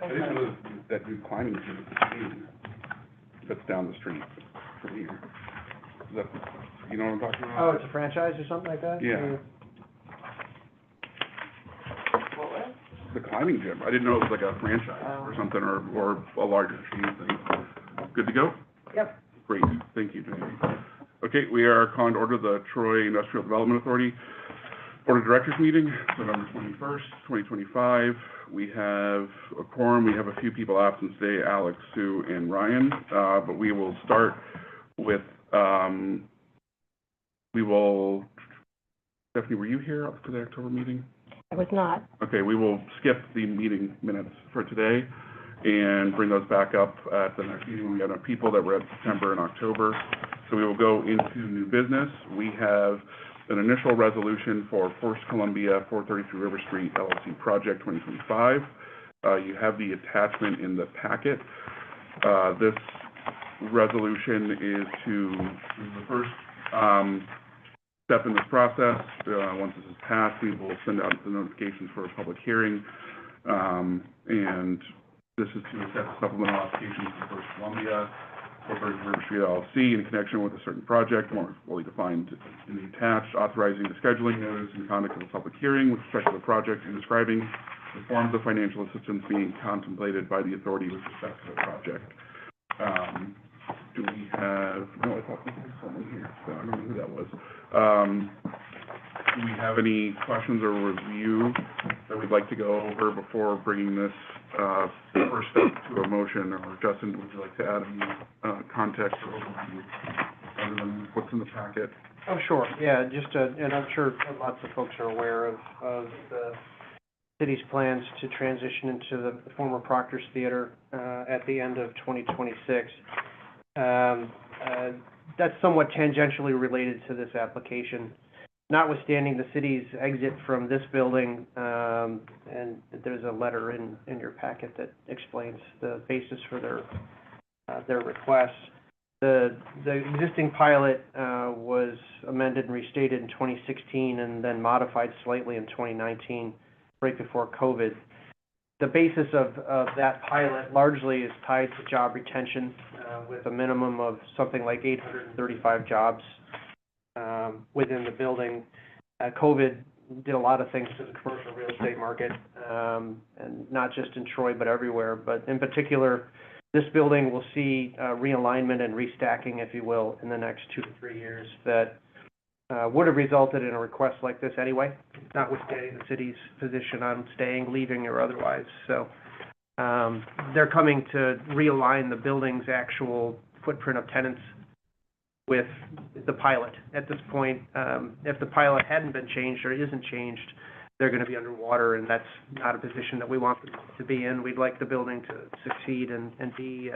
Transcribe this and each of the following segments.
I didn't know that new climbing gym that's down the street from here. Is that, you know what I'm talking about? Oh, it's a franchise or something like that? Yeah. The climbing gym. I didn't know it was like a franchise or something, or a larger chain thing. Good to go? Yep. Great. Thank you, Jamie. Okay, we are calling to order the Troy Industrial Development Authority Board of Directors meeting, November 21st, 2025. We have a quorum. We have a few people absent today, Alex, Sue, and Ryan. But we will start with, Stephanie, were you here for the October meeting? I was not. Okay, we will skip the meeting minutes for today and bring those back up at the next meeting. We had enough people that were at September and October. So we will go into new business. We have an initial resolution for First Columbia 433 River Street LLC project 2025. You have the attachment in the packet. This resolution is the first step in this process. Once this is passed, we will send out the notifications for a public hearing. And this is to accept supplemental applications for First Columbia 433 River Street LLC in connection with a certain project, more fully defined in the attached, authorizing the scheduling notice and conduct of a public hearing with respect to the project and describing the forms of financial assistance being contemplated by the authority with respect to the project. Do we have, no, I thought we had someone here, so I don't know who that was. Do we have any questions or review that we'd like to go over before bringing this first step to a motion? Or Justin, would you like to add any context or overview other than what's in the packet? Oh, sure. Yeah, and I'm sure lots of folks are aware of the city's plans to transition into the former Proctor's Theater at the end of 2026. That's somewhat tangentially related to this application. Notwithstanding the city's exit from this building, and there's a letter in your packet that explains the basis for their request. The existing pilot was amended and restated in 2016 and then modified slightly in 2019, right before COVID. The basis of that pilot largely is tied to job retention, with a minimum of something like 835 jobs within the building. COVID did a lot of things to the commercial real estate market, and not just in Troy, but everywhere. But in particular, this building will see realignment and restacking, if you will, in the next 2 to 3 years that would have resulted in a request like this anyway, notwithstanding the city's position on staying, leaving, or otherwise. So they're coming to realign the building's actual footprint of tenants with the pilot. At this point, if the pilot hadn't been changed or isn't changed, they're going to be underwater, and that's not a position that we want them to be in. We'd like the building to succeed and be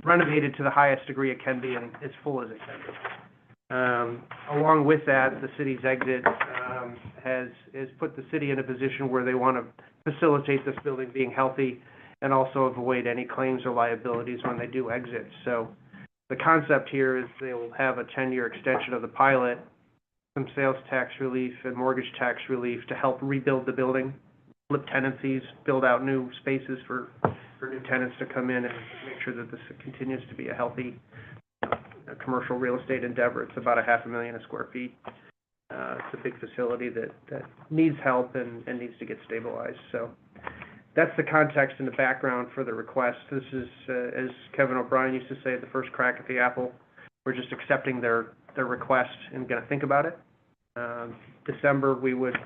renovated to the highest degree it can be and as full as it can be. Along with that, the city's exit has put the city in a position where they want to facilitate this building being healthy and also avoid any claims or liabilities when they do exit. So the concept here is they will have a 10-year extension of the pilot, some sales tax relief and mortgage tax relief to help rebuild the building, flip tenancies, build out new spaces for new tenants to come in and make sure that this continues to be a healthy commercial real estate endeavor. It's about 500,000 square feet. It's a big facility that needs help and needs to get stabilized. So that's the context and the background for the request. This is, as Kevin O'Brien used to say, the first crack at the apple. We're just accepting their request and going to think about it. December, we would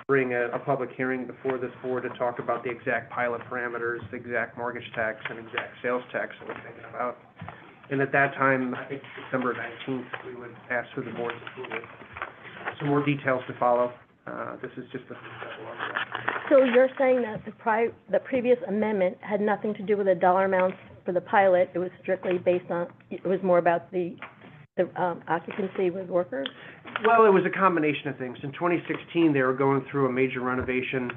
bring a public hearing before this board to talk about the exact pilot parameters, the exact mortgage tax, and exact sales tax that we're thinking about. And at that time, I think December 19th, we would ask for the board's approval. Some more details to follow. This is just the first step along the way. So you're saying that the previous amendment had nothing to do with the dollar amounts for the pilot. It was strictly based on, it was more about the occupancy with workers? Well, it was a combination of things. In 2016, they were going through a major renovation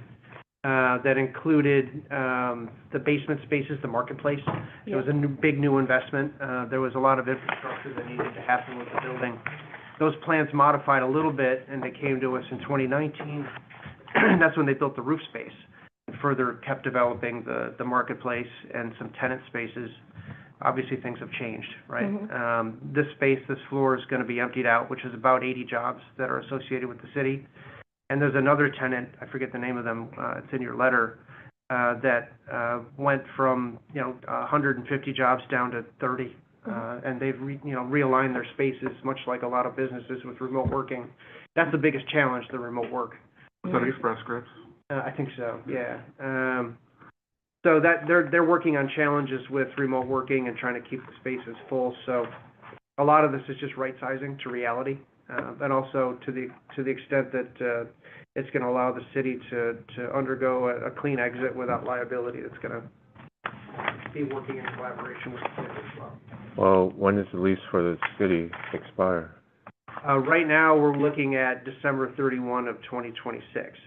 that included the basement spaces, the marketplace. It was a big new investment. There was a lot of infrastructure that needed to happen with the building. Those plans modified a little bit, and they came to us in 2019. That's when they built the roof space. And further kept developing the marketplace and some tenant spaces, obviously things have changed, right? This space, this floor is going to be emptied out, which is about 80 jobs that are associated with the city. And there's another tenant, I forget the name of them, it's in your letter, that went from, 150 jobs down to 30. And they've, realigned their spaces, much like a lot of businesses with remote working. That's the biggest challenge, the remote work. Is that Express Scripts? I think so, yeah. So that they're working on challenges with remote working and trying to keep the spaces full. So a lot of this is just right sizing to reality, and also to the extent that it's going to allow the city to undergo a clean exit without liability. That's going to be working in collaboration with the city as well. Well, when does the lease for the city expire? Right now, we're looking at December 31 of 2026.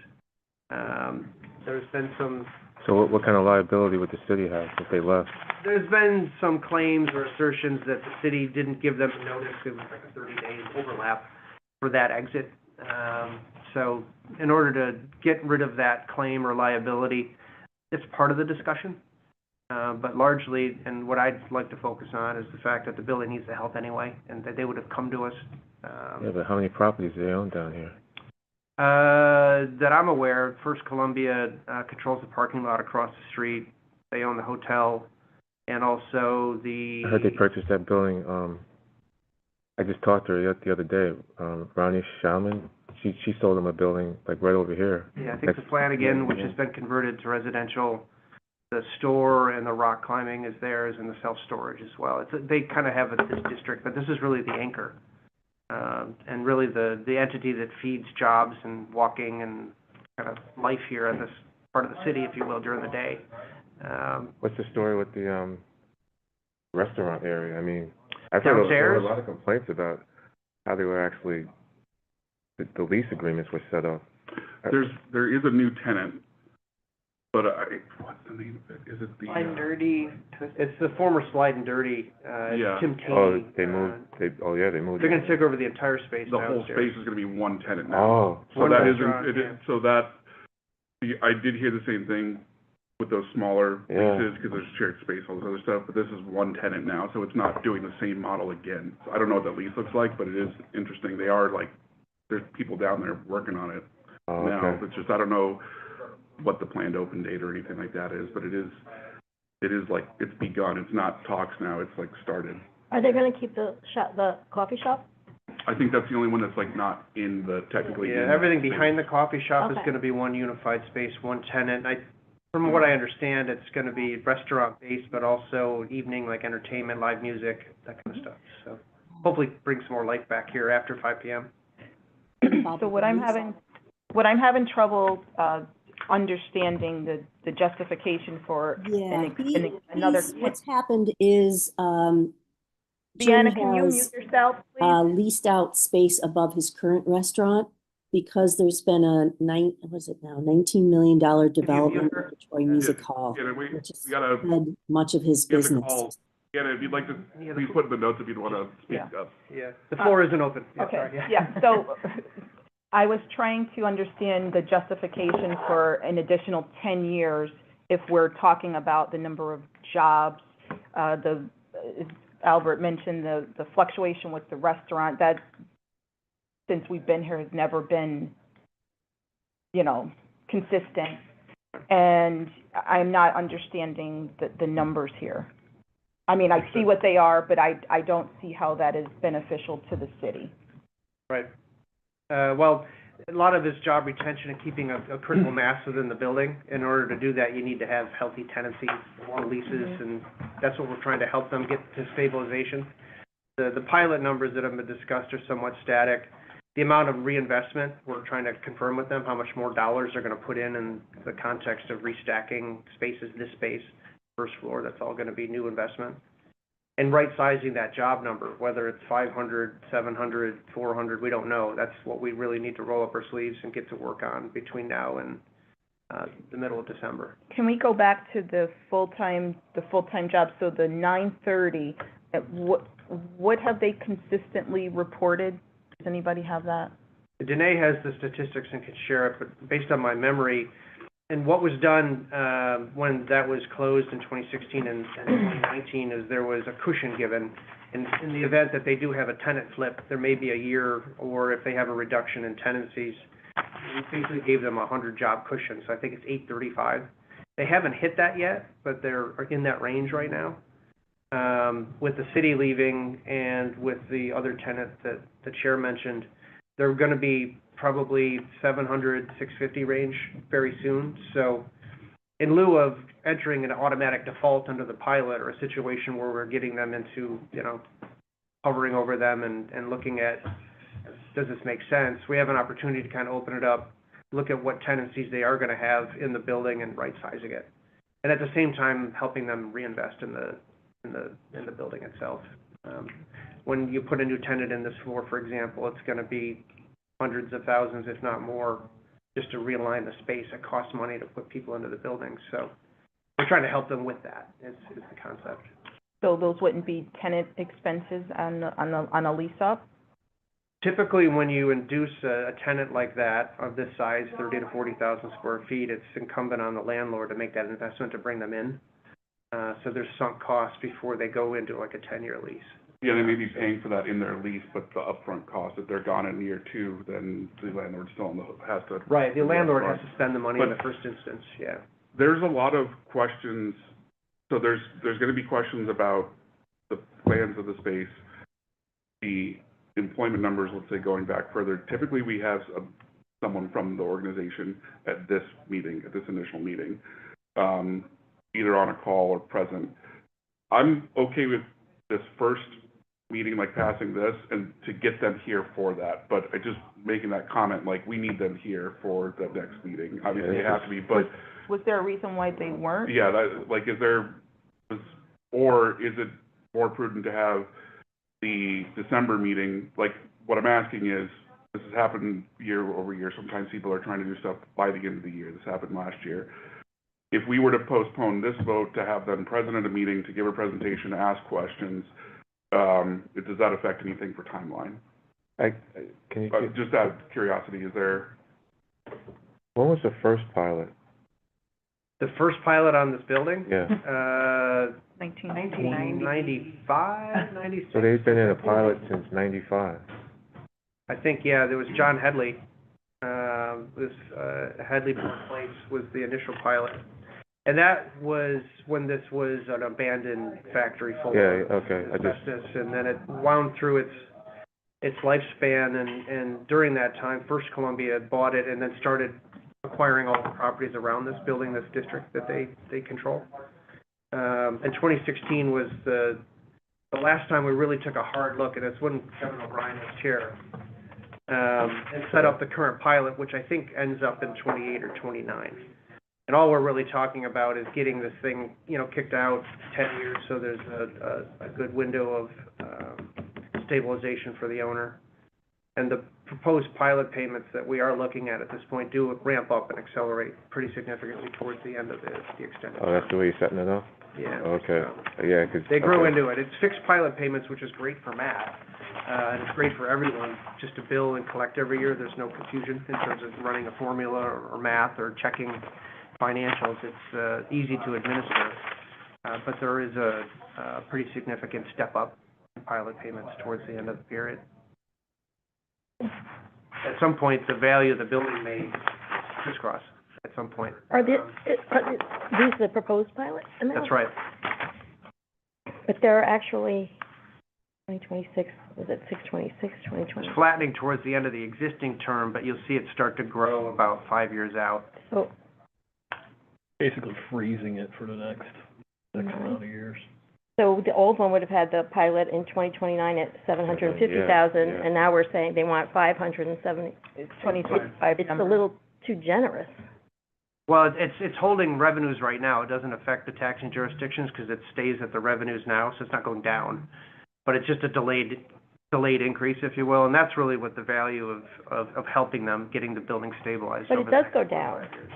There's been some... So what kind of liability would the city have if they left? There's been some claims or assertions that the city didn't give them notice. It was like a 30-day overlap for that exit. So in order to get rid of that claim or liability, it's part of the discussion. But largely, and what I'd like to focus on is the fact that the building needs the help anyway, and that they would have come to us. Yeah, but how many properties do they own down here? That I'm aware, First Columbia controls the parking lot across the street. They own the hotel, and also I heard they purchased that building. I just talked to her the other day. Ronnie Schauman, she sold them a building like right over here. Yeah, I think the Flanagan, which has been converted to residential. The store and the rock climbing is theirs, and the self-storage as well. They kind of have this district, but this is really the anchor. And really the entity that feeds jobs and walking and kind of life here in this part of the city, if you will, during the day. What's the story with the restaurant area? I mean, I've heard there were a lot of complaints about how they were actually, the lease agreements were set up. There is a new tenant, but what's the name of it? Is it the... Slide and Dirty. It's the former Slide and Dirty, yeah. Tim Kane. Oh, they moved, they moved. They're gonna take over the entire space The downstairs. whole space is gonna be one tenant now. Oh. So One that restaurant, isn't, so that, I did hear the same thing with those smaller leases, because there's shared space, all this other stuff, but this is one tenant now, so it's not doing the same model again. So I don't know what that lease looks like, but it is interesting. They are there's people down there working on it now. Okay. It's just, I don't know what the planned open date or anything like that is, but it is it's begun. It's not talks now, it's started. Are they gonna keep the coffee shop? I think that's the only one that's not in the, technically in Yeah, the everything space. behind the coffee shop is Okay. gonna be one unified space, one tenant. From what I understand, it's gonna be restaurant-based, but also evening, entertainment, live music, that kind of stuff. So hopefully bring some more life back here after 5 p.m. So what I'm having trouble understanding the justification for another. What's happened is, Deanna, Jim can you has, mute yourself, please? leased out space above his current restaurant because there's been a $19 million development her? of the Troy Music Hall, Yeah, which has we gotta, fed much of his you have to business. call. Yeah, if you'd like to, please put in the notes if you'd want to speak up. Yeah, the floor isn't open. Yeah, Okay, sorry, yeah, so I was trying to understand the justification for an additional 10 years if we're talking about the number of jobs. Albert mentioned the fluctuation with the restaurant. That, since we've been here, has never been, consistent. And I'm not understanding the numbers here. I mean, I see what they are, but I don't see how that is beneficial to the city. Right. Well, a lot of this job retention and keeping a critical mass within the building. In order to do that, you need to have healthy tenancies, long leases, and that's what we're trying to help them get to stabilization. The pilot numbers that have been discussed are somewhat static. The amount of reinvestment, we're trying to confirm with them how much more dollars they're going to put in the context of restacking spaces, this space, first floor, that's all going to be new investment. And right-sizing that job number, whether it's 500, 700, 400, we don't know. That's what we really need to roll up our sleeves and get to work on between now and the middle of December. Can we go back to the full-time job? So the 930, what have they consistently reported? Does anybody have that? Danae has the statistics and can share it, but based on my memory, And what was done, when that was closed in 2016 and 2019 is there was a cushion given. In the event that they do have a tenant flip, there may be a year, or if they have a reduction in tenancies, we basically gave them a 100-job cushion, so I think it's 835. They haven't hit that yet, but they're in that range right now. With the city leaving and with the other tenant that the chair mentioned, they're gonna be probably 700, 650 range very soon. So in lieu of entering an automatic default under the pilot or a situation where we're getting them into, hovering over them and looking at, does this make sense? We have an opportunity to kind of open it up, look at what tenancies they are gonna have in the building and right-sizing it. And at the same time, helping them reinvest in the building itself. When you put a new tenant in this floor, for example, it's gonna be hundreds of thousands, if not more, just to realign the space. It costs money to put people into the building, so we're trying to help them with that, is the concept. So those wouldn't be tenant expenses on a lease up? Typically, when you induce a tenant like that, of this size, 30 to 40,000 square feet, it's incumbent on the landlord to make that investment to bring them in. So there's sunk costs before they go into like a 10-year lease. Yeah, they may be paying for that in their lease, but the upfront cost, if they're gone in year 2, then the landlord still has to. Right, the landlord has to spend the money in the first instance, yeah. There's a lot of questions, so there's gonna be questions about the plans of the space, the employment numbers, let's say, going back further. Typically, we have someone from the organization at this meeting, at this initial meeting, either on a call or present. I'm okay with this first meeting, like passing this, and to get them here for that, but I just making that comment, like, we need them here for the next meeting. Obviously, they have to be, but. Was there a reason why they weren't? Yeah, that, like, or is it more prudent to have the December meeting? Like, what I'm asking is, this has happened year over year. Sometimes people are trying to do stuff by the end of the year. This happened last year. If we were to postpone this vote to have them present at a meeting, to give a presentation, to ask questions, does that affect anything for timeline? Can you, just out of curiosity, is there? when was the first pilot? The first pilot on this building? Yeah. 1995, 96? So they've been in a pilot since 95. I think, yeah, there was John Headley. Headley Place was the initial pilot. And that was when this was an abandoned factory full of asbestos, and then it wound through its lifespan, and during that time, First Columbia bought it and then started acquiring all the properties around this building, this district that they control. And 2016 was the last time we really took a hard look, and it's when Kevin O'Brien was chair, and set up the current pilot, which I think ends up in 28 or 29. And all we're really talking about is getting this thing, kicked out 10 years, so there's a good window of stabilization for the owner. And the proposed pilot payments that we are looking at this point do ramp up and accelerate pretty significantly towards the end of the extended term. Oh, that's the way you're setting it up? Yeah. Okay, yeah, because. They grow into it. It's fixed pilot payments, which is great for Matt, and it's great for everyone, just to bill and collect every year. There's no confusion in terms of running a formula or math or checking financials. It's easy to administer, but there is a pretty significant step up in pilot payments towards the end of the period. At some point, the value of the building may crisscross at some point. Are these the proposed pilot amounts? That's right. But they're actually 2026, was it 626, 2020? It's flattening towards the end of the existing term, but you'll see it start to grow about 5 years out. So, basically freezing it for the next amount of years. so the old one would have had the pilot in 2029 at 750,000, Yeah. and now we're saying they want 570. It's 2025 It's a number. little too generous. Well, it's holding revenues right now. It doesn't affect the taxing jurisdictions because it stays at the revenues now, so it's not going down. But it's just a delayed increase, if you will, and that's really what the value of helping them, getting the building stabilized. But over it does the go next down. 5 years.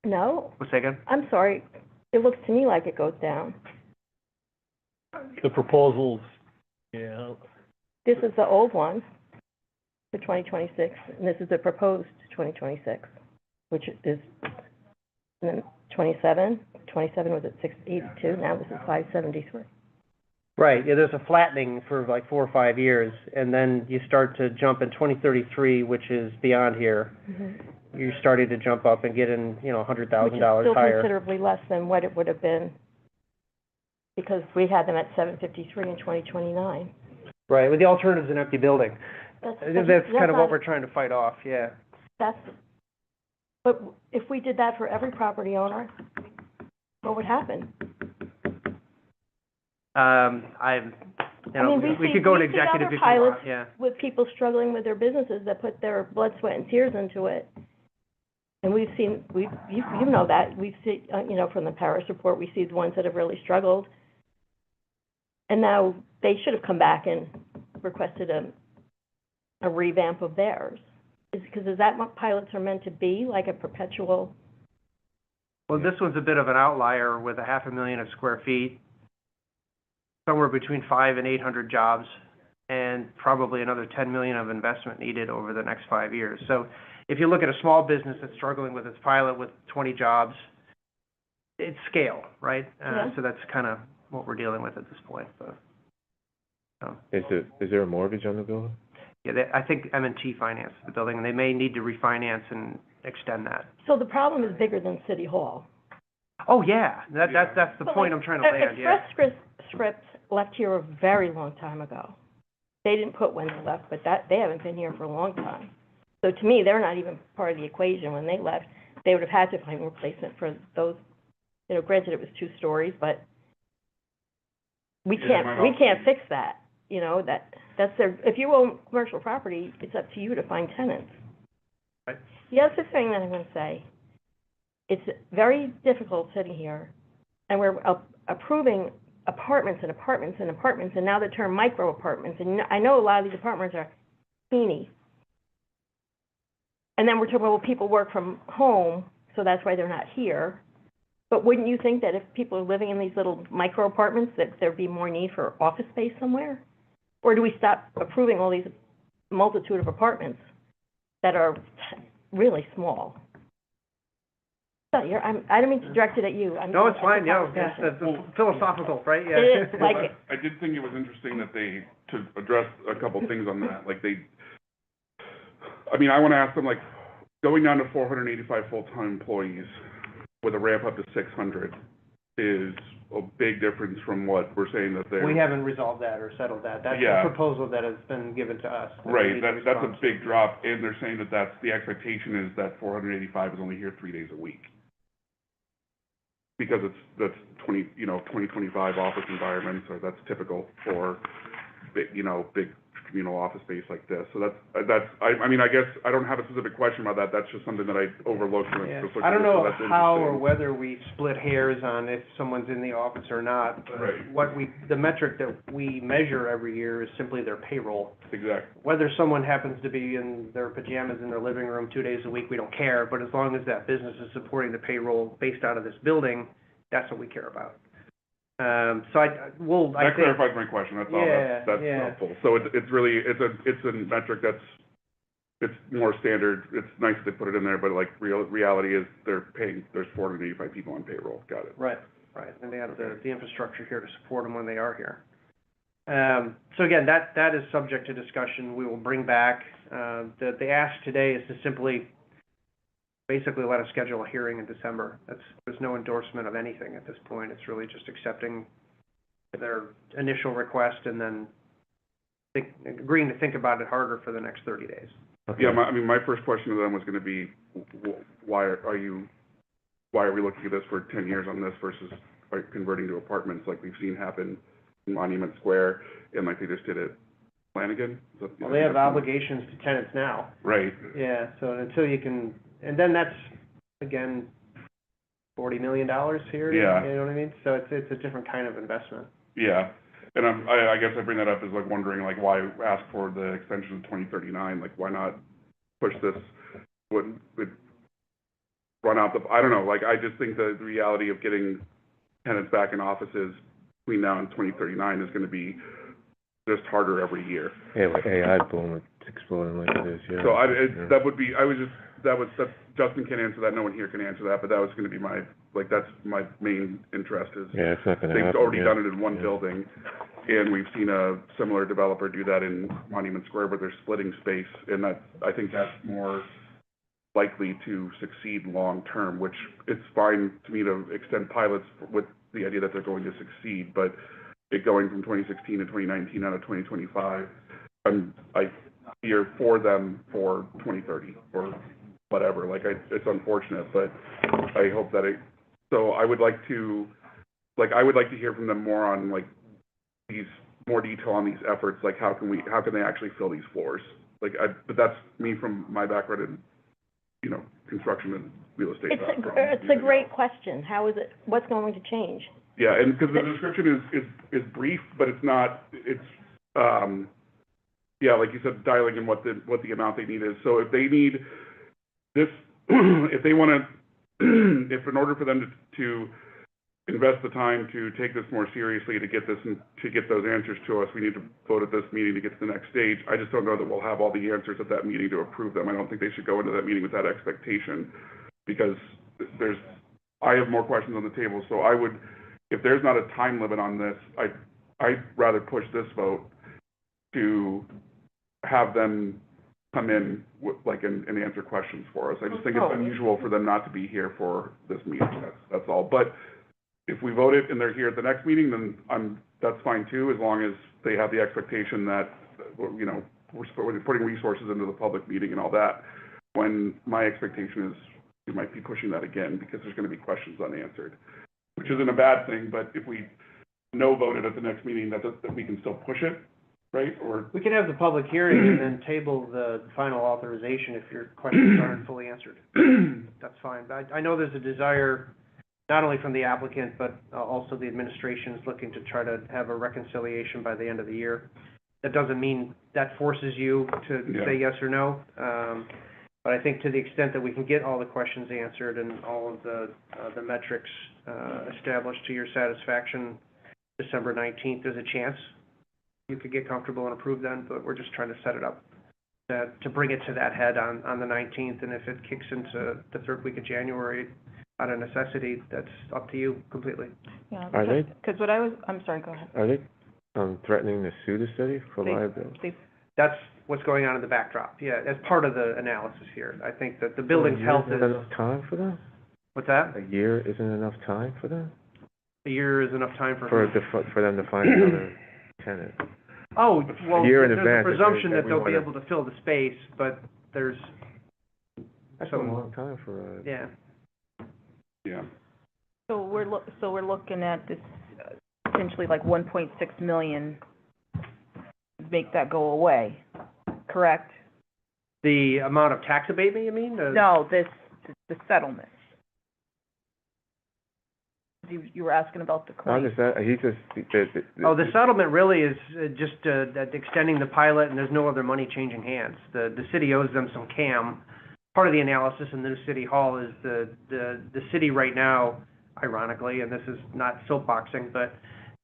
No, What's that again? I'm sorry. It looks to me like it goes down. The proposals, yeah, This is the old one. for 2026, and this is the proposed 2026, which is, and then 27 was at 682, now this is 573. Right, yeah, there's a flattening for like 4 or 5 years, and then you start to jump in 2033, which is beyond here. You're starting to jump up and get in, $100,000 Which is still higher. considerably less than what it would have been, because we had them at 753 in 2029. Right, well, the alternative's an empty building. That's That's kind of not- what we're trying to fight off, yeah. But if we did that for every property owner, what would happen? We could go in executive if you want, yeah. With people struggling with their businesses that put their blood, sweat, and tears into it. And you know that, we've seen, from the Paris report, we see the ones that have really struggled. And now they should have come back and requested a revamp of theirs. Because is that what pilots are meant to be, like a perpetual? Well, this one's a bit of an outlier with 500,000 square feet, somewhere between 500 and 800 jobs, and probably another 10 million of investment needed over the next 5 years. So if you look at a small business that's struggling with its pilot with 20 jobs, it's scale, right? Yeah. So that's kind of what we're dealing with at this point. But, Is there a mortgage on the building? yeah, I think M&T financed the building, and they may need to refinance and extend that. So the problem is bigger than City Hall. Oh, yeah, that's the But, point like, I'm trying to land, yeah. Express Scripts left here a very long time ago. They didn't put when they left, but they haven't been here for a long time. So to me, they're not even part of the equation. When they left, they would have had to find a replacement for those, granted it was 2 stories, but we can't fix that, that's their, if you own commercial property, it's up to you to find tenants. Right. The other thing that I'm gonna say, it's very difficult sitting here, and we're approving apartments and apartments and apartments, and now the term micro apartments, and I know a lot of these apartments are teeny. And then we're talking about, well, people work from home, so that's why they're not here. But wouldn't you think that if people are living in these little micro apartments, that there'd be more need for office space somewhere? Or do we stop approving all these multitude of apartments that are really small? So I don't mean to direct it at you. No, it's fine, it's philosophical, right? Yeah. It is, like, I did think it was interesting that to address a couple things on that, I want to ask them, going down to 485 full-time employees with a ramp up to 600 is a big difference from what we're saying that they're... We haven't resolved that or settled that. That's the proposal that has been given to us. Right, that's a big drop, and they're saying that the expectation is that 485 is only here 3 days a week. Because that's 2025 office environments, or that's typical for big communal office space like this. So I guess I don't have a specific question about that. That's just something that I overlooked when I was looking I don't know so that's how or interesting. whether we split hairs on if someone's in the office or not. But Right. the metric that we measure every year is simply their payroll. Exactly. Whether someone happens to be in their pajamas in their living room 2 days a week, we don't care. But as long as that business is supporting the payroll based out of this building, that's what we care about. That Clarifies my question, that's all, that's Yeah. helpful. So it's really, it's a metric it's more standard, it's nice they put it in there, but reality is there's 485 people on payroll, got it. Right, and they have the infrastructure here to support them when they are here. So again, that is subject to discussion, we will bring back, the ask today is to simply basically let us schedule a hearing in December. There's no endorsement of anything at this point. It's really just accepting their initial request and then agreeing to think about it harder for the next 30 days. Okay. Yeah, my first question to them was gonna be, why are we looking at this for 10 years on this versus converting to apartments like we've seen happen in Monument Square and like they just did at Flanagan? Well, they have obligations to tenants now. Right. Yeah, so until you can, and then that's, again, $40 million here. Yeah. You know what I mean? So it's a different kind of investment. Yeah, and I guess I bring that up as wondering why ask for the extension to 2039? Why not push this? Would run out I don't know. I just think the reality of getting tenants back in offices between now and 2039 is going to be just harder every year. Yeah, with AI boom, exploding like it is, yeah. So Yeah. that Justin can answer that, no one here can answer that, but that was gonna be my, like, that's my main interest is. Yeah, it's not gonna happen. They've already yeah. done it in one Yeah. building, and we've seen a similar developer do that in Monument Square where they're splitting space, and I think that's more likely to succeed long-term, which it's fine to me to extend pilots with the idea that they're going to succeed, but it going from 2016 to 2019 out of 2025, I fear for them for 2030 or whatever. Like, it's unfortunate, but I hope that so I would like to hear from them more on, like, more detail on these efforts, like how can they actually fill these floors? But that's me from my background in, construction and real estate. It's a great question. How is it, what's going to change? Yeah, and because the description is brief, but it's not, like you said, dialing in what the amount they need is. So if they need this, if they want to, if in order for them to invest the time to take this more seriously, to get those answers to us, we need to vote at this meeting to get to the next stage. I just don't know that we'll have all the answers at that meeting to approve them. I don't think they should go into that meeting with that expectation, because I have more questions on the table. So if there's not a time limit on this, I'd rather push this vote to have them come in and answer questions for us. I just think it's unusual for them not to be here for this meeting. That's all. But if we vote it and they're here at the next meeting, then that's fine too, as long as they have the expectation that, we're putting resources into the public meeting and all that. When my expectation is we might be pushing that again because there's going to be questions unanswered, which isn't a bad thing, but if we vote it at the next meeting, that we can still push it, right? Or We can have the public hearing and then table the final authorization if your questions aren't fully answered. That's fine. But I know there's a desire, not only from the applicant, but also the administration is looking to try to have a reconciliation by the end of the year. That doesn't mean that forces you to say yes or no. But I think to the extent that we can get all the questions answered and all of the metrics established to your satisfaction December 19th, there's a chance you could get comfortable and approve then, but we're just trying to set it up to bring it to that head on the 19th. And if it kicks into the third week of January out of necessity, that's up to you completely. Yeah, Are they? Because I'm sorry, go ahead. Are they threatening to sue the city for liability? That's what's going on in the backdrop, yeah, as part of the analysis here. I think that the building's health is... Isn't enough time for them? What's that? A year isn't enough time for them? A year is enough time for them to find another tenant. Oh, well, A year in there's advance, a presumption that we they'll be wanna- able to fill the space, but there's That's some... a long time for Yeah. yeah. So we're looking at this potentially like 1.6 million, make that go away, correct? The amount of tax abatement, you mean? No, the settlement. You were asking about the claim. Oh, the settlement really is just that extending the pilot, and there's no other money changing hands. The city owes them some CAM. Part of the analysis in the new city hall is the city right now, ironically, and this is not soapboxing, but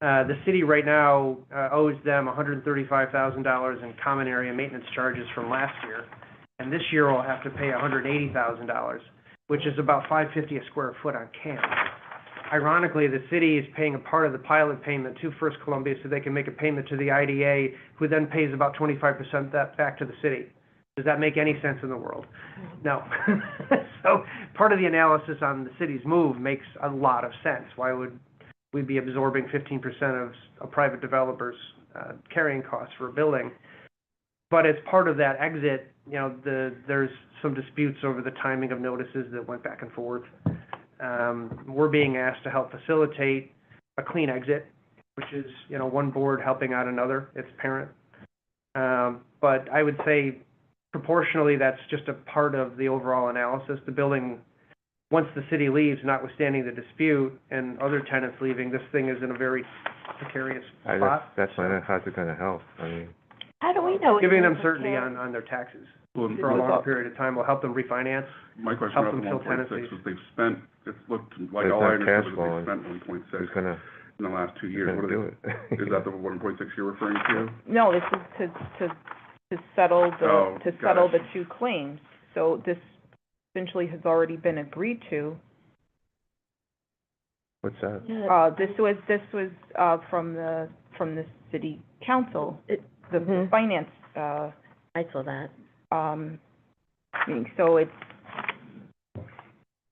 the city right now owes them $135,000 in common area maintenance charges from last year, and this year we'll have to pay $180,000, which is about $550 a square foot on CAM. Ironically, the city is paying a part of the pilot payment to First Columbia so they can make a payment to the IDA, who then pays about 25% that back to the city. Does that make any sense in the world? No. So part of the analysis on the city's move makes a lot of sense. Why would we be absorbing 15% of a private developer's carrying costs for a building? But as part of that exit, there's some disputes over the timing of notices that went back and forth. We're being asked to help facilitate a clean exit, which is, one board helping out another, its parent. But I would say proportionally, that's just a part of the overall analysis. The building, once the city leaves, notwithstanding the dispute and other tenants leaving, this thing is in a very precarious spot. How's it gonna help? I mean, How do we know? Giving them certainty on their taxes Well, for a long period of time will help them refinance. my question Help about them the fill 1.6 tenancies. was they've spent, it's looked like It's all not I understood cash was flowing. they spent 1.6 who's gonna in the last 2 years. What do are it? they, is that the 1.6 you're referring to? No, this is to to settle Oh, to got settle it. the two claims. So this essentially has already been agreed to. What's that? Yeah, This was, from the city council, the Mhm. finance, I saw that. meeting. So it's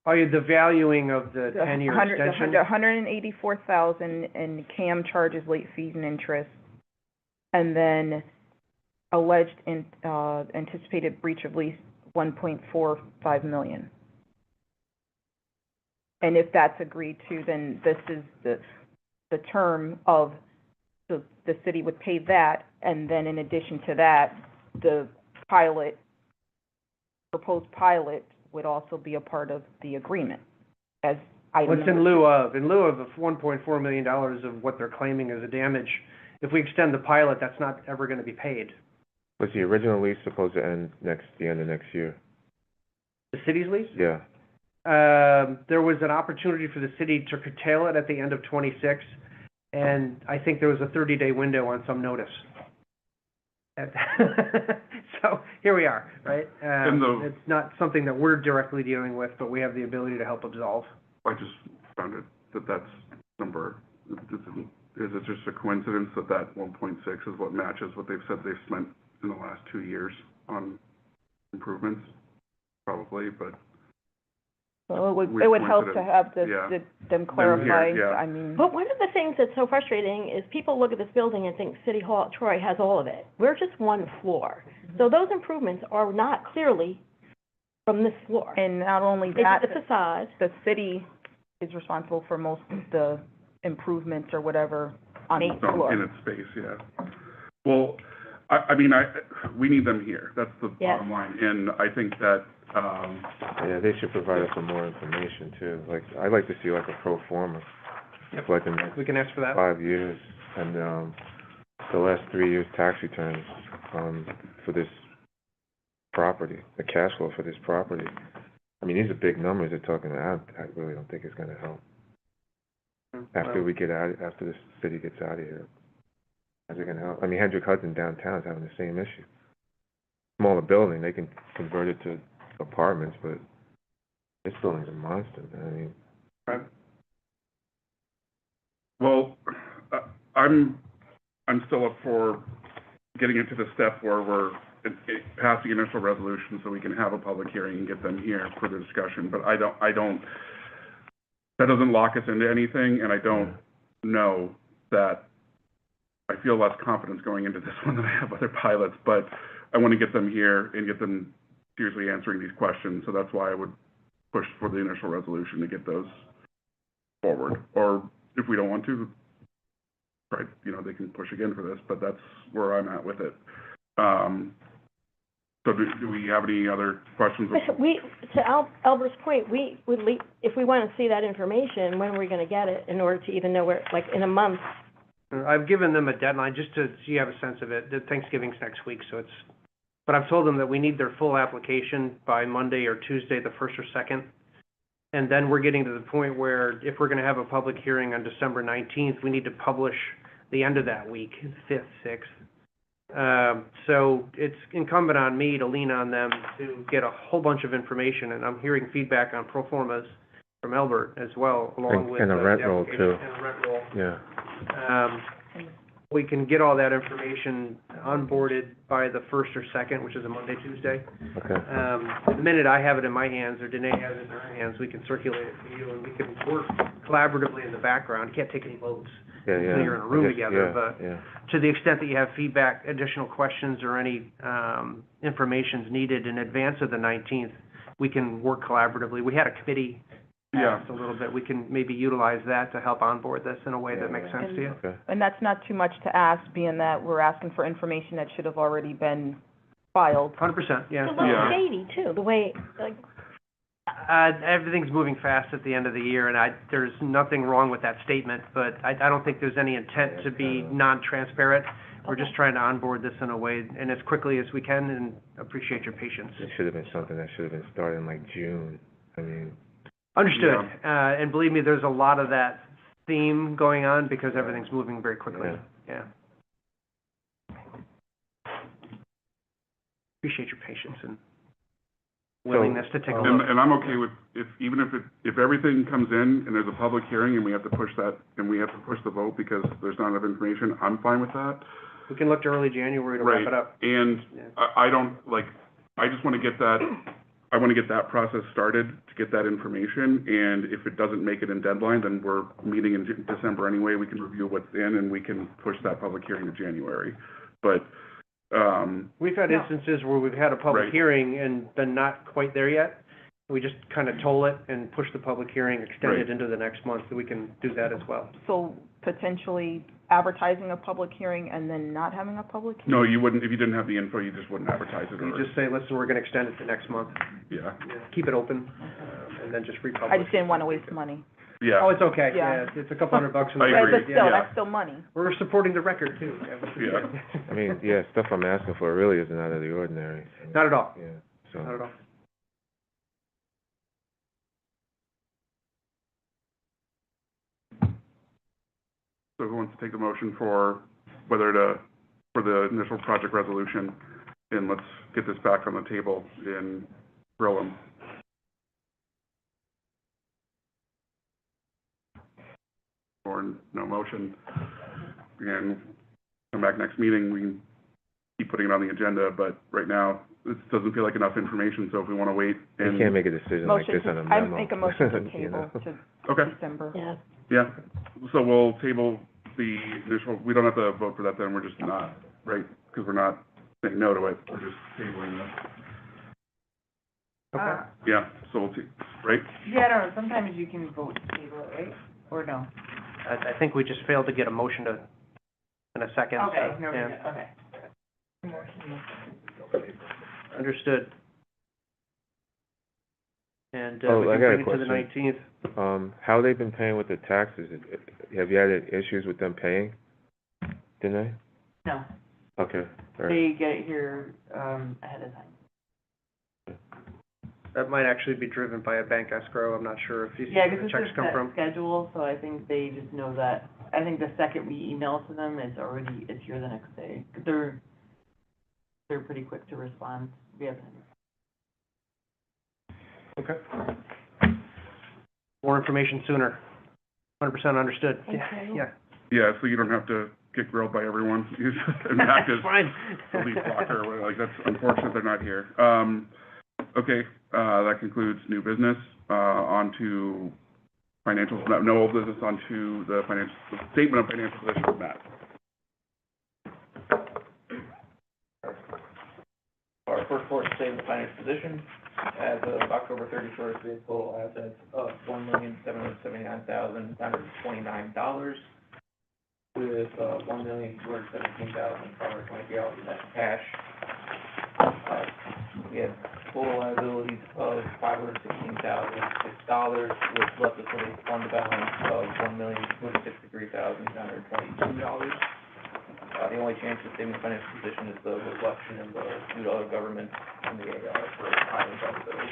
Oh, the valuing of the the 10-year extension? $184,000 in CAM charges, late fees and interest, and then alleged anticipated breach of lease, $1.45 million. And if that's agreed to, then this is the term of, so the city would pay that, and then in addition to that, the proposed pilot would also be a part of the agreement, as item What's in number lieu of? In lieu of the $1.4 million of what they're claiming as a damage, if we extend the pilot, that's not ever gonna be paid. Was the original lease supposed to end the end of next year? The city's lease? Yeah. There was an opportunity for the city to curtail it at the end of '26, and I think there was a 30-day window on some notice. So, here we are, right? It's not something that we're directly dealing with, but we have the ability to help absolve. I just found it, that's number, is it just a coincidence that 1.6 is what matches what they've said they've spent in the last 2 years on improvements? Probably, but. Well, it weird would help to coincidence. have Yeah. them clarify, yeah. I mean. But one of the things that's so frustrating is people look at this building and think City Hall at Troy has all of it. We're just one floor. So those improvements are not clearly from this floor. And not only It's that, the facade. the city is responsible for most of the improvements or whatever on each floor. In its space, yeah. Well, we need them here, that's the Yes. bottom line, and I think that, Yeah, they should provide us with more information too. Like, I'd like to see like a pro forma. Yep. For like the next We can ask for that. 5 years, and, the last 3 years' tax returns, for this property, the cash flow for this property. I mean, these are big numbers they're talking about. I really don't think it's gonna help. After after the city gets out of here, how's it gonna help? I mean, Hendrick Hudson downtown is having the same issue. Smaller building, they can convert it to apartments, but this building's a monster, man. I mean. Right. well, I'm still up for getting into the step where we're passing initial resolution so we can have a public hearing and get them here for the discussion, but I don't, that doesn't lock us into anything, and I don't know that, I feel less confidence going into this one than I have other pilots, but I want to get them here and get them seriously answering these questions, so that's why I would push for the initial resolution to get those forward, or if we don't want to, right, they can push again for this, but that's where I'm at with it. So do we have any other questions? To Albert's point, we would if we want to see that information, when are we going to get it in order to even know where, like in a month? I've given them a deadline, just so you have a sense of it. Thanksgiving's next week, so but I've told them that we need their full application by Monday or Tuesday, the 1st or 2nd. And then we're getting to the point where if we're gonna have a public hearing on December 19th, we need to publish the end of that week, 5th, 6th. So it's incumbent on me to lean on them to get a whole bunch of information, and I'm hearing feedback on pro formas from Albert as well, along with And a rent roll, the too. application and a rent roll. Yeah. We can get all that information onboarded by the 1st or 2nd, which is a Monday, Tuesday. Okay. The minute I have it in my hands, or Danae has it in her hands, we can circulate it to you, and we can work collaboratively in the background. You can't take any votes Yeah, until you're in a room together, yeah, but yeah. to the extent that you have feedback, additional questions, or any information's needed in advance of the 19th, we can work collaboratively. We had a committee a little bit. We can maybe utilize that to help onboard this in a way that makes sense to you. Okay. And that's not too much to ask, being that we're asking for information that should have already been filed. 100%, yeah. It's a little shady too, the way, like, Everything's moving fast at the end of the year, and there's nothing wrong with that statement, but I don't think there's any intent to be non-transparent. We're just trying to onboard this in a way, and as quickly as we can, and appreciate your patience. It should have been something that should have been started in like June. I mean. Understood. And believe me, there's a lot of that theme going on because everything's moving very quickly. Yeah. appreciate your patience and willingness to take a And, look. and I'm okay with, if everything comes in and there's a public hearing and we have to push that, and we have to push the vote because there's not enough information, I'm fine with that. We can look to early January to wrap it up. And Yeah. I don't, like, I just wanna get that, I wanna get that process started to get that information, and if it doesn't make it in deadline, then we're meeting in December anyway, we can review what's in, and we can push that public hearing to January. But, We've had instances where we've had a public Right. hearing and been not quite there yet. We just kind of toll it and push the public hearing, extend Right. it into the next month, so we can do that as well. So potentially advertising a public hearing and then not having a public hearing? no, you wouldn't, if you didn't have the info, you just wouldn't advertise it, You or, just say, listen, we're gonna extend it to next month. yeah, Keep it open, and then just republish. I just didn't wanna waste money. yeah. Oh, it's okay, Yeah. yeah, it's a couple $100 in the I record, agree. But still, yeah. that's still money. We're supporting the record too. Which is Yeah. good. I mean, yeah, stuff I'm asking for really isn't out of the ordinary. Not at all, Yeah, not so, at all. So who wants to take the motion for for the initial project resolution, and let's get this back on the table and grill them. Or no motion, and come back next meeting, we can keep putting it on the agenda, but right now, this doesn't feel like enough information, so if we wanna wait you and. can't make a decision like Motion this to, on a I memo. make a motion to you table know? to Okay, December. Yeah. yeah, so we'll table the initial, we don't have to vote for that then, we're just not, right? Because we're not saying no to it, we're just tabling it. Okay. Yeah, so we'll, right? Yeah, I don't know, sometimes you can vote to table it, right? Or no? I think we just failed to get a motion to, in a second, so, Okay, no, yeah. okay. Understood. And, Oh, we I can got a bring it to the question. 19th. How they been paying with the taxes? Have you had any issues with them paying? Didn't they? No, Okay, all right. they get it here, ahead of time. That might actually be driven by a bank escrow, I'm not sure if you see Yeah, where because the it's checks a come set from. schedule, so I think they just know that, I think the second we email to them, it's here the next day. They're pretty quick to respond. We haven't. Okay. More information sooner. 100% understood. Thank Yeah, you. yeah. Yeah, so you don't have to get grilled by everyone, and act as That's fine. the lead blocker, or whatever. Like, that's unfortunate they're not here. Okay, that concludes new business, on to financials, no old business, on to the statement of financial position of Matt. Our first quarter statement of financial position, as of October 31st, we had total assets of $1,779,929, with $1,217,523 in net cash. We had total liabilities of $516,006, which left us with a fund balance of $1,263,922. The only change to the statement of financial position is the reflection in the due to other government in the AR for highway bills.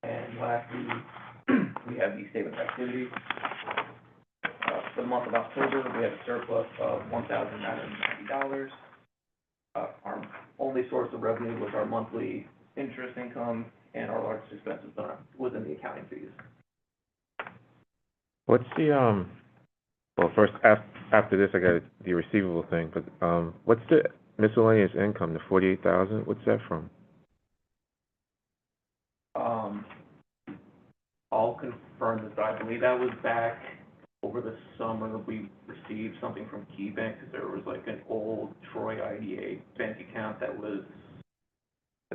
And lastly, we have the statement of activity. For the month of October, we have a surplus of $1,990. Our only source of revenue was our monthly interest income, and our largest expenses are within the accounting fees. What's the, well, first, after this, I got the receivable thing, but, what's the miscellaneous income, the 48,000, what's that from? I'll confirm this, but I believe that was back over the summer. We received something from KeyBank, because there was like an old Troy IDA bank account that was,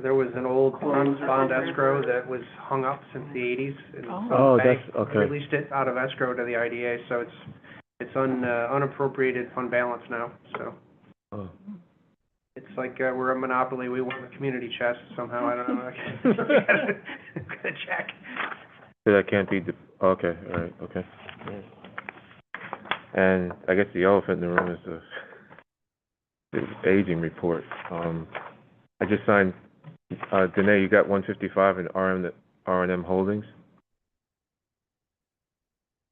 There was an old Closed or bond something? escrow that was hung up since the 80s. and Oh. some Oh, bank that's, okay. Released it out of escrow to the IDA, so it's unappropriated fund balance now, so. Oh. It's like, we're a monopoly, we won the community chest somehow, I don't know. Gotta check. So that can't be, okay, all right, okay. And I guess the elephant in the room is the aging report. I just signed, Danae, you got 155 in R&M Holdings?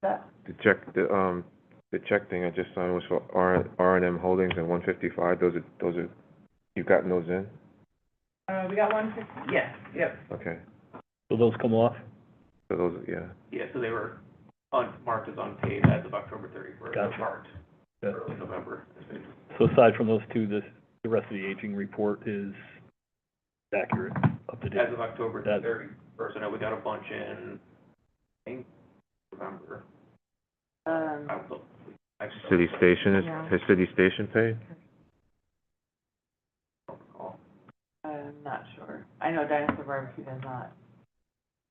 That, To check the the check thing I just signed was for R&M Holdings and 155, those are, you've gotten those in? We got 150, yeah, yep. Okay, So those come off? so those, yeah. Yeah, so they were marked as unpaid as of October 31st. Gotcha. Marked Yeah. early November. So aside from those two, the rest of the aging report is accurate, up to date? As of October That- 31st, I know we got a bunch in, I think, November. City Station, Yeah. has City Station paid? I'm not sure. I know Dinosaur Barbecue does not.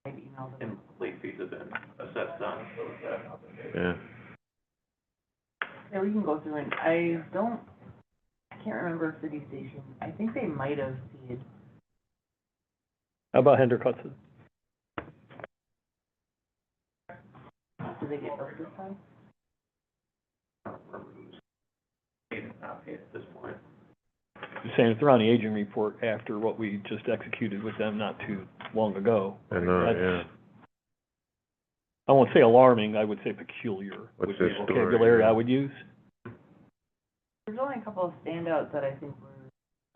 I've emailed them. And late fees have been assessed on, so that. Yeah. Yeah, we can go through and I can't remember City Station. I think they might have paid. How about Hendrick Hudson? Did they get billed this time? I don't remember who's paid and not paid at this point. You're saying if they're on the aging report after what we just executed with them not too long ago. I know, That's- yeah. I won't say alarming, I would say peculiar What's would be their the story, vocabulary yeah. I would use. There's only a couple of standouts that I think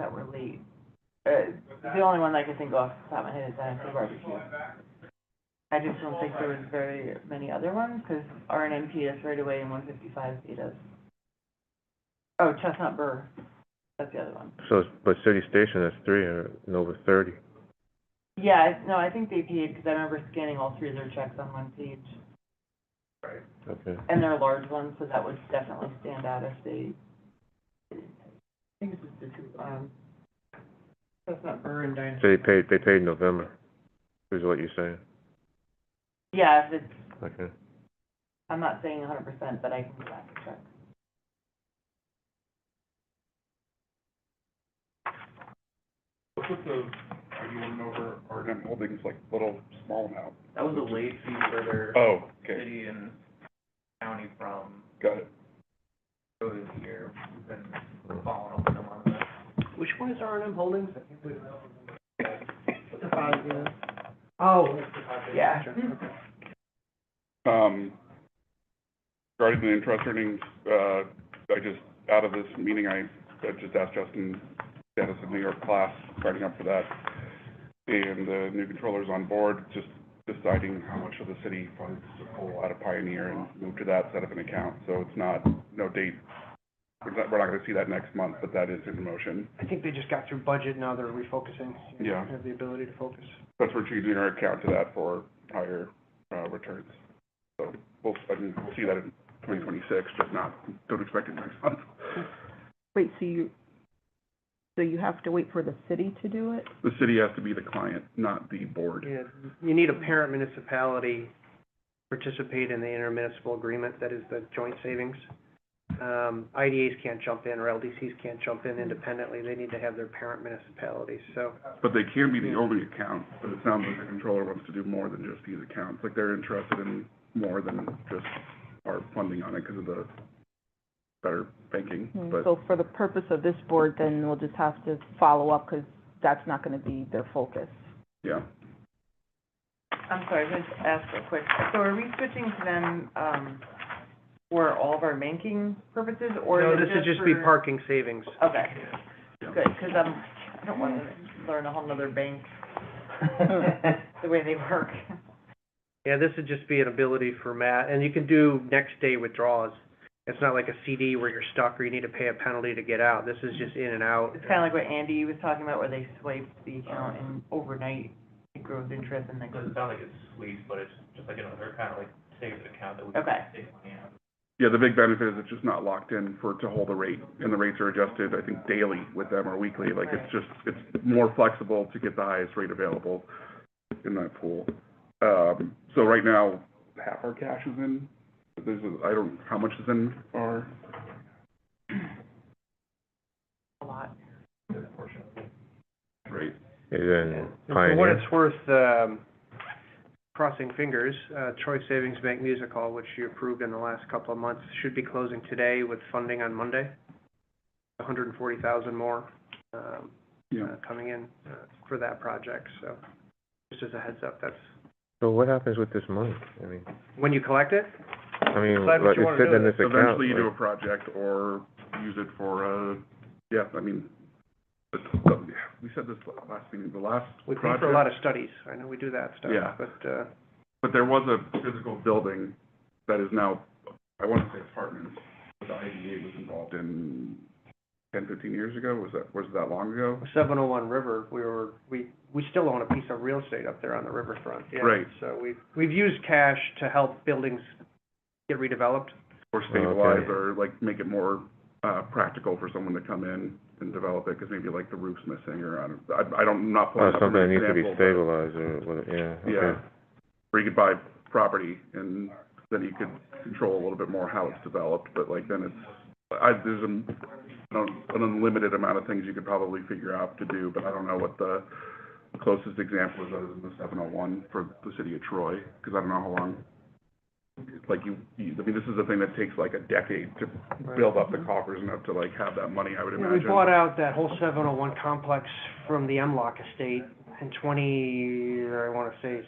were late. The only one I can think of off the top of my head is Dinosaur Barbecue. I just don't think there was very many other ones, because R&M paid us right away and 155 paid us. Oh, Chestnut Burr, that's the other one. So, but City Station, that's 3 and over 30. Yeah, no, I think they paid, because I remember scanning all three of their checks on one page. Okay. And they're large ones, so that would definitely stand out if they, I think it's just the two, Chestnut Burr and Dinosaur. So they paid in November, is what you're saying? Yeah, if it's, Okay. I'm not saying 100%, but I can go back and check. What's with the, are you went over R&M Holdings, like, little, small amount? That was a late fee for their Oh, okay, city and county from got it. earlier this year. We've been following up with them on that. Which one is R&M Holdings? I can't believe The 5 years. Oh. Yeah. Regarding the interest earnings, I just, out of this meeting, I just asked Justin status of New York class, signing up for that. And the new controller's on board, just deciding how much of the city funds to pull out of Pioneer and move to that set up an account. So it's not, no date, we're not gonna see that next month, but that is in motion. I think they just got through budget, now they're refocusing. Yeah. Have the ability to focus. That's we're changing our account to that for higher, returns. So we'll see that in 2026, just not, don't expect it next month. Wait, so you have to wait for the city to do it? The city has to be the client, not the board. Yeah, you need a parent municipality participate in the intermunicipal agreement, that is the joint savings. IDAs can't jump in, or LDCs can't jump in independently, they need to have their parent municipalities, so. But they can be the only account, but it sounds like the controller wants to do more than just these accounts. Like they're interested in more than just our funding on it because of the better banking, but. So for the purpose of this board, then we'll just have to follow up, because that's not gonna be their focus. Yeah. I'm sorry, just ask real quick. So are we switching to them, for all of our banking purposes, or No, is it this would just be for- parking savings. Okay, Yeah. good, because I don't want to learn a whole nother bank, the way they work. Yeah, this would just be an ability for Matt, and you can do next day withdrawals. It's not like a CD where you're stuck or you need to pay a penalty to get out. This is just in and out. It's kind of like what Andy was talking about, where they swiped the account and overnight it grows interest and then It goes. doesn't sound like it's squeezed, but it's just like another kind of like savings account that we Okay. can save money on. Yeah, the big benefit is it's just not locked in to hold a rate, and the rates are adjusted, I think, daily with them or weekly. Like it's more flexible to get the highest rate available in that pool. So right now, half our cash is in. How much is in our, A lot. rate? And then For what Pioneer, it's worth, crossing fingers, Troy Savings Bank Music Hall, which you approved in the last couple of months, should be closing today with funding on Monday. 140,000 more, coming in, for that project, so just as a heads up, that's, so what happens with this money? I mean, when you collect it, I mean, Decide what like, you it's wanna do sitting in with this account. Eventually you do a like- project or use it for, yeah, I mean, we said this last meeting, the last We pay project. for a lot of studies, I know we do that stuff, Yeah. but, But there was a physical building that is now, I want to say apartments, that the IDA was involved in 10, 15 years ago, was that long ago? 701 River, we still own a piece of real estate up there on the riverfront, yeah. Right. So we've used cash to help buildings get redeveloped. Or stabilize, Okay. or like make it more, practical for someone to come in and develop it, because maybe like the roof's missing, or I'm not pulling up an something that needs to be example, but- stabilized or what, yeah, okay. Yeah, where you could buy property and then you could control a little bit more how it's developed, but like then there's an unlimited amount of things you could probably figure out to do, but I don't know what the closest example is other than the 701 for the city of Troy, because I don't know how long, like I mean, this is a thing that takes like a decade to build up the coffers enough to like have that money, I would Yeah, imagine. we bought out that whole 701 complex from the M-Lock estate in I wanna say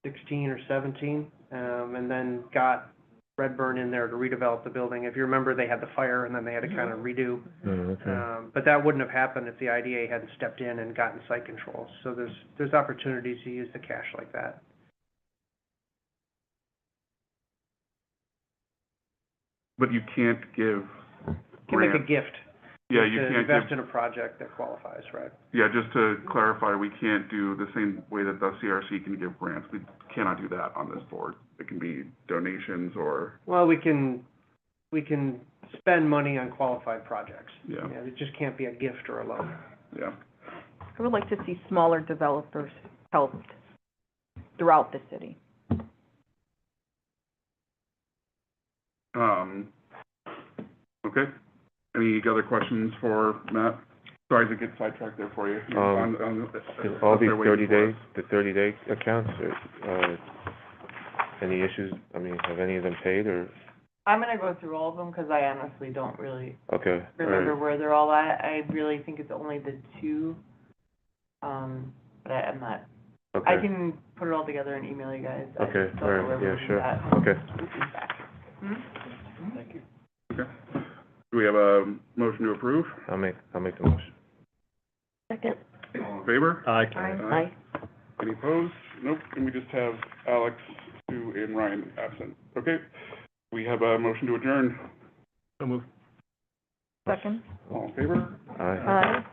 16 or 17, and then got Redburn in there to redevelop the building. If you remember, they had the fire and then they had to kind of redo. Okay. But that wouldn't have happened if the IDA hadn't stepped in and gotten site control. So there's opportunities to use the cash like that. But you can't give Can make a grants. gift. Yeah, you to can't invest give, in a project that qualifies, right? yeah, just to clarify, we can't do the same way that the CRC can give grants. We cannot do that on this board. It can be donations or, Well, we can spend money on qualified projects. yeah, It just can't be a gift or a loan. yeah. I would like to see smaller developers helped throughout the city. Okay. Any other questions for Matt? Sorry to get sidetracked there for you. Is all these 30-day, the 30-day accounts, any issues, I mean, have any of them paid, or, I'm gonna go through all of them, because I honestly don't really okay, all remember right, where they're all at. I really think it's only the two, but I'm not, I okay, can put it all together and email you guys. I okay, just all don't know right, where yeah, we sure, got okay. feedback. Hmm? Thank you. Okay. Do we have a motion to approve? I'll make the motion. Second. All in favor? Aye. Aye. Any opposed? Nope. And we just have Alex, Sue, and Ryan absent. Okay. We have a motion to adjourn. So moved. Second? All in favor? Aye. Aye.